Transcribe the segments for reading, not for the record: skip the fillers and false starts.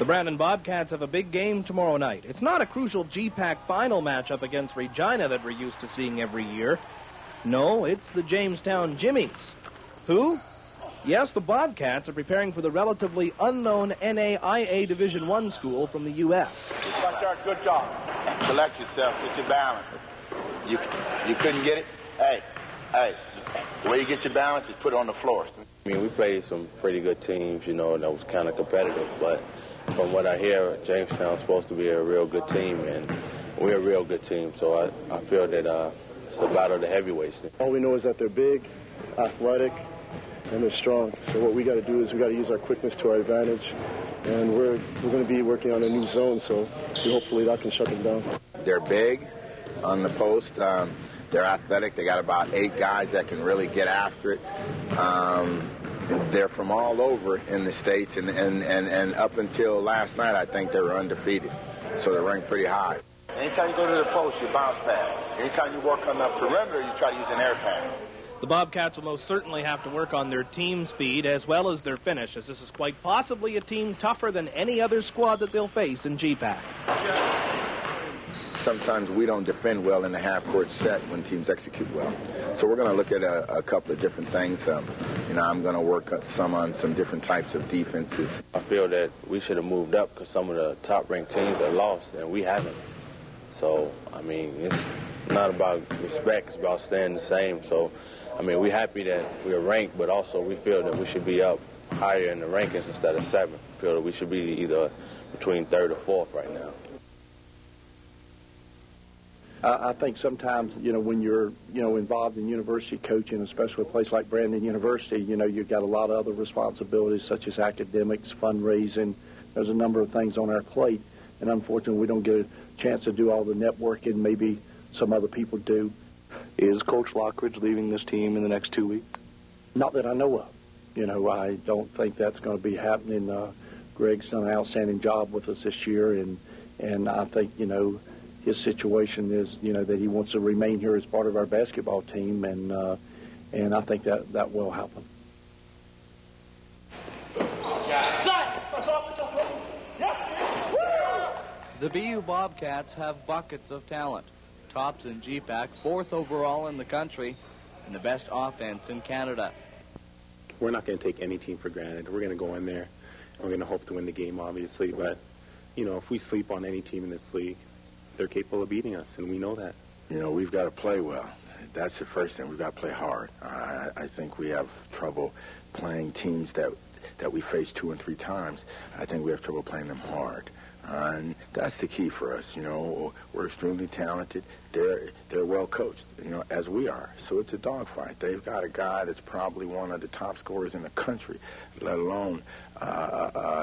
The Brandon Bobcats have a big game tomorrow night. It's not a crucial GPAC final matchup against Regina that we're used to seeing every year. No, it's the Jamestown Jimmies. Who? Yes, the Bobcats are preparing for the relatively unknown NAIA Division I school from the U.S. Good job. Collect yourself. Get your balance. You couldn't get it? Hey. The way you get your balance is put it on the floor. I mean, we played some pretty good teams, you know, and that was kind of competitive. But from what I hear, Jamestown's supposed to be a real good team, and we're a real good team. So I feel that it's a battle of the heavyweights. All we know is that they're big, athletic, and they're strong. So what we got to do is we got to use our quickness to our advantage. And we're going to be working on a new zone, so hopefully that can shut them down. They're big on the post. They're athletic. They got about 8 guys that can really get after it. They're from all over in the States, and up until last night, I think they were undefeated. So they're ranked pretty high. Anytime you go to the post, you bounce pass. Anytime you work on the perimeter, you try to use an air pass. The Bobcats will most certainly have to work on their team speed as well as their finish, as this is quite possibly a team tougher than any other squad that they'll face in GPAC. Sometimes we don't defend well in the half-court set when teams execute well. So we're going to look at a couple of different things. I'm going to work on some different types of defenses. I feel that we should have moved up because some of the top-ranked teams are lost, and we haven't. So, I mean, it's not about respect. It's about staying the same. So, I mean, we're happy that we're ranked, but also we feel that we should be up higher in the rankings instead of 7th. We feel that we should be either between 3rd or 4th right now. I think sometimes, when you're, involved in university coaching, especially a place like Brandon University, you've got a lot of other responsibilities such as academics, fundraising. There's a number of things on our plate, and unfortunately we don't get a chance to do all the networking maybe some other people do. Is Coach Lockridge leaving this team in the next 2 weeks? Not that I know of. I don't think that's going to be happening. Greg's done an outstanding job with us this year, and I think, his situation is, that he wants to remain here as part of our basketball team, and I think that will happen. The BU Bobcats have buckets of talent. Tops in GPAC, 4th overall in the country, and the best offense in Canada. We're not going to take any team for granted. We're going to go in there, and we're going to hope to win the game, obviously. But, if we sleep on any team in this league, they're capable of beating us, and we know that. We've got to play well. That's the first thing. We've got to play hard. I think we have trouble playing teams that we face 2 and 3 times. I think we have trouble playing them hard. And that's the key for us. We're extremely talented. They're well coached, as we are. So it's a dogfight. They've got a guy that's probably one of the top scorers in the country, let alone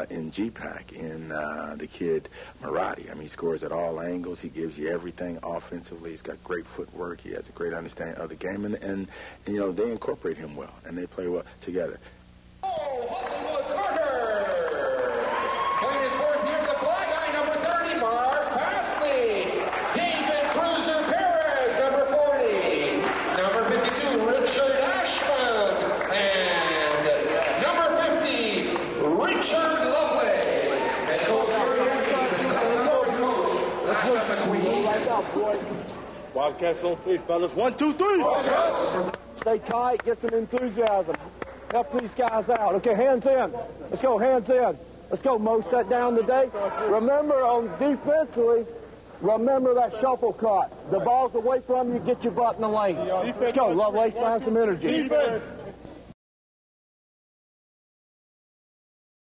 in GPAC, in the kid Marati. I mean, he scores at all angles. He gives you everything offensively. He's got great footwork. He has a great understanding of the game. And they incorporate him well, and they play well together. Hollywood Carter! Playing his fourth year as the fly guy, number 30, Mark Passley. David Cruiser Perez, number 40. Number 52, Richard Ashman. And number 50, Richard Lovelace. And Coach Wildcats on 3, fellas. 1, 2, 3. Stay tight, get some enthusiasm. Help these guys out. Okay, hands in. Let's go, hands in. Let's go, Mo. Set down today. Remember, on defensively, remember that shuffle cut. The ball's away from you, get your butt in the lane. Let's go, Lovelace, find some energy. Defense.